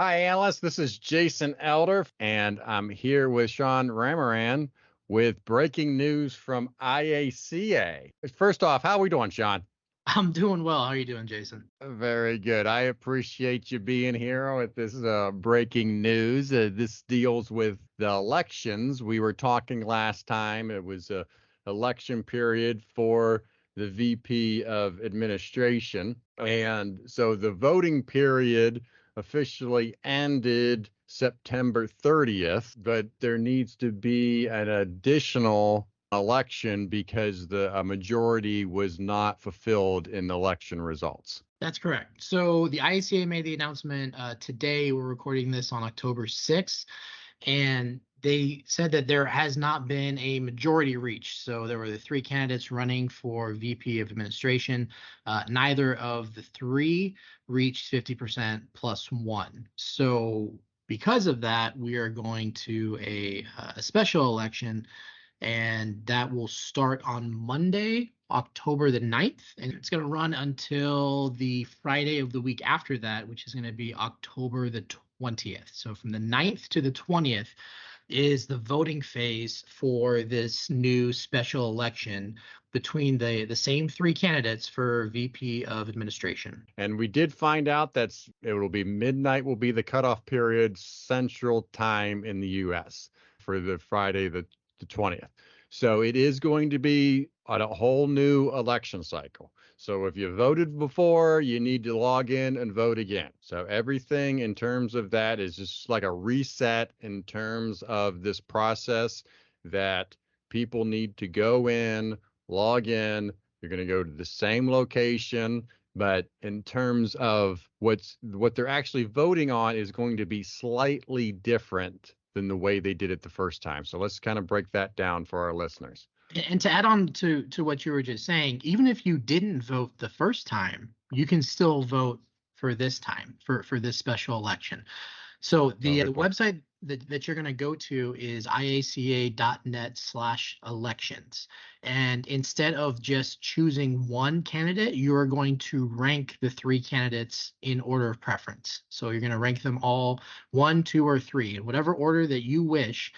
Hi, Analysts. This is Jason Elder, and I'm here with Sean Rambaran with breaking news from IACA. First off, how are we doing, Sean? I'm doing well. How are you doing, Jason? Very good. I appreciate you being here with this breaking news. This deals with the elections. We were talking last time. It was a election period for the VP of Administration. And so the voting period officially ended September 30th, but there needs to be an additional election because the majority was not fulfilled in the election results. That's correct. So the IACA made the announcement today. We're recording this on October 6th, and they said that there has not been a majority reached. So there were the three candidates running for VP of Administration. Neither of the three reached 50% plus one. So because of that, we are going to a special election, and that will start on Monday, October the 9th, and it's going to run until the Friday of the week after that, which is going to be October the 20th. So from the 9th to the 20th is the voting phase for this new special election between the same three candidates for VP of Administration. And we did find out that it will be midnight will be the cutoff period Central Time in the US for the Friday the 20th. So it is going to be a whole new election cycle. So if you voted before, you need to log in and vote again. So everything in terms of that is just like a reset in terms of this process that people need to go in, log in. You're going to go to the same location, but in terms of what they're actually voting on is going to be slightly different than the way they did it the first time. So let's kind of break that down for our listeners. And to add on to what you were just saying, even if you didn't vote the first time, you can still vote for this time for this special election. So the website that you're going to go to is iaca.net/elections. And instead of just choosing one candidate, you are going to rank the three candidates in order of preference. So you're going to rank them all one, two, or three in whatever order that you wish.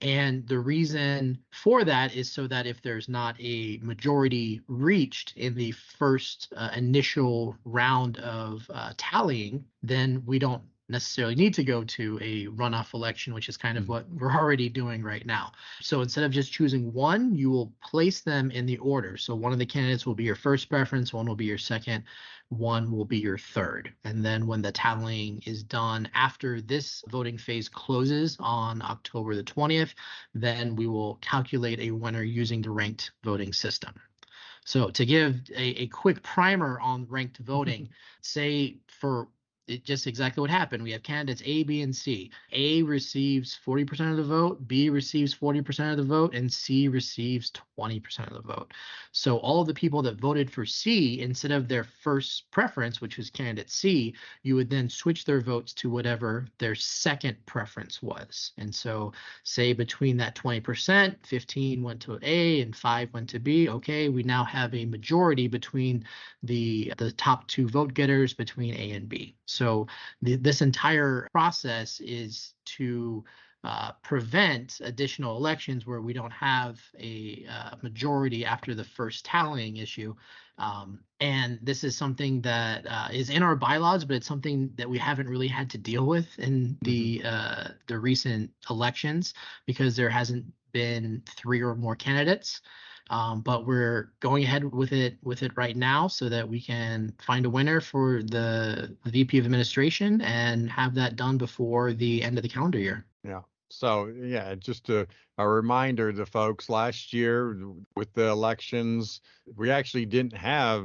And the reason for that is so that if there's not a majority reached in the first initial round of tallying, then we don't necessarily need to go to a runoff election, which is kind of what we're already doing right now. So instead of just choosing one, you will place them in the order. So one of the candidates will be your first preference, one will be your second, one will be your third. And then when the tallying is done after this voting phase closes on October the 20th, then we will calculate a winner using the ranked voting system. So to give a quick primer on ranked voting, say for just exactly what happened. We have candidates A, B, and C. A receives 40% of the vote, B receives 40% of the vote, and C receives 20% of the vote. So all of the people that voted for C, instead of their first preference, which was candidate C, you would then switch their votes to whatever their second preference was. And so say between that 20%, 15 went to A and 5 went to B. Okay, we now have a majority between the top two vote getters between A and B. So this entire process is to prevent additional elections where we don't have a majority after the first tallying issue. And this is something that is in our bylaws, but it's something that we haven't really had to deal with in the recent elections because there hasn't been three or more candidates. But we're going ahead with it right now so that we can find a winner for the VP of Administration and have that done before the end of the calendar year. Yeah. So yeah, just a reminder to folks, last year with the elections, we actually didn't have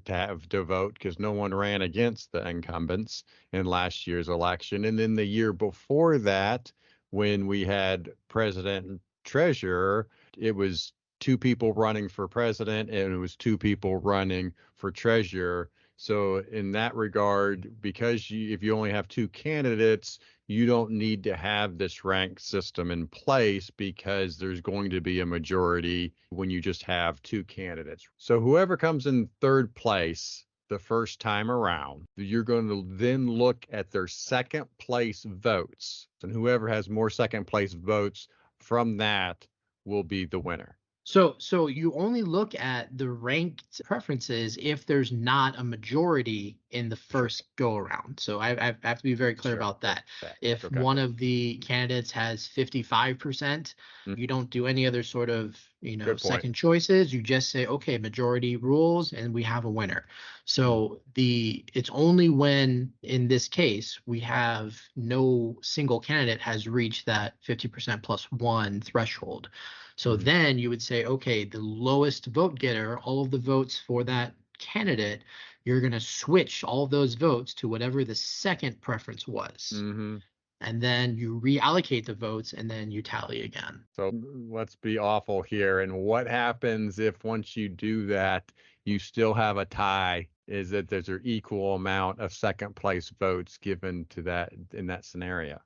to vote because no one ran against the incumbents in last year's election. And then the year before that, when we had president and treasurer, it was two people running for president and it was two people running for treasurer. So in that regard, because if you only have two candidates, you don't need to have this ranked system in place because there's going to be a majority when you just have two candidates. So whoever comes in third place, the first time around. You're going to then look at their second place votes, and whoever has more second place votes from that will be the winner. So you only look at the ranked preferences if there's not a majority in the first go around. So I have to be very clear about that. If Okay. one of the candidates has 55%, you don't do any other sort of, second choices. You just say, okay, majority rules, and we have a winner. So it's only when, in this case, we have no single candidate has reached that 50% plus one threshold. So then you would say, okay, the lowest vote getter, all of the votes for that candidate, you're going to switch all of those votes to whatever the second preference was. And then you reallocate the votes and then you tally again. So let's be awful here. And what happens if once you do that, you still have a tie? Is that there's an equal amount of second place votes given to that in that scenario?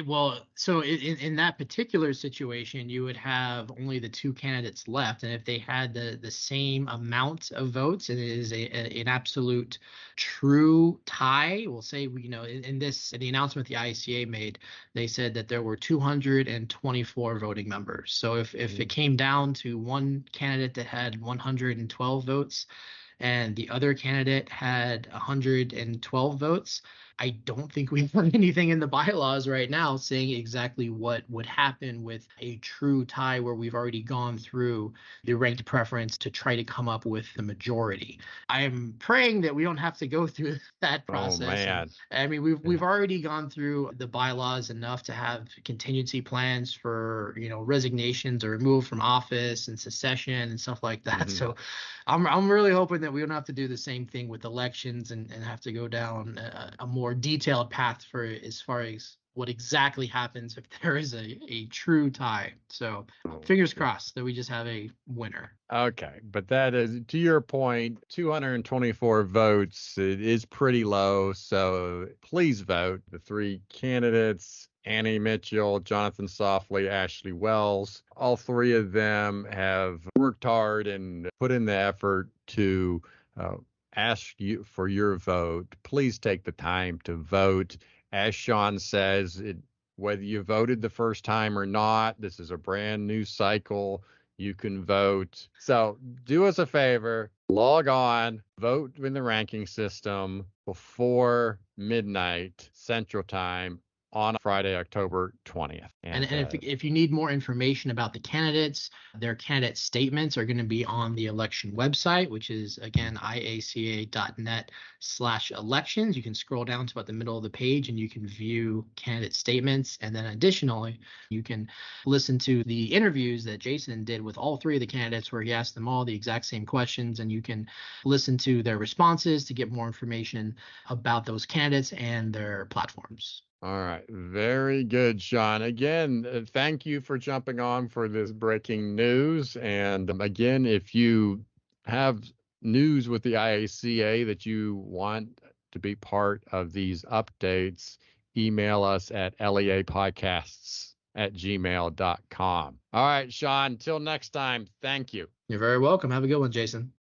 Well, so in that particular situation, you would have only the two candidates left, and if they had the same amount of votes, and it is an absolute true tie. We'll say, in the announcement the IACA made, they said that there were 224 voting members. So if it came down to one candidate that had 112 votes, and the other candidate had 112 votes, I don't think we have anything in the bylaws right now saying exactly what would happen with a true tie where we've already gone through the ranked preference to try to come up with the majority. I'm praying that we don't have to go through that process. Oh, man. I mean, we've already gone through the bylaws enough to have contingency plans for, resignations or removal from office and secession and stuff like that. So I'm really hoping that we don't have to do the same thing with elections and have to go down a more detailed path for as far as what exactly happens if there is a true tie. So fingers crossed that we just have a winner. Okay, but that is, to your point, 224 votes. It is pretty low, so please vote. The three candidates, Annie Mitchell, Jonathan Softly, Ashley Wells, all three of them have worked hard and put in the effort to ask you for your vote. Please take the time to vote. As Sean says, whether you voted the first time or not, this is a brand new cycle. You can vote. So do us a favor, log on, vote in the ranking system before midnight Central Time on Friday, October 20th. And if you need more information about the candidates, their candidate statements are going to be on the election website, which is, again, iaca.net/elections. You can scroll down to about the middle of the page and you can view candidate statements. And then additionally, you can listen to the interviews that Jason did with all three of the candidates where he asked them all the exact same questions, and you can listen to their responses to get more information about those candidates and their platforms. All right. Very good, Sean. Again, thank you for jumping on for this breaking news. And again, if you have news with the IACA that you want to be part of these updates, email us at leapodcasts@gmail.com. All right, Sean, until next time, thank you. You're very welcome. Have a good one, Jason.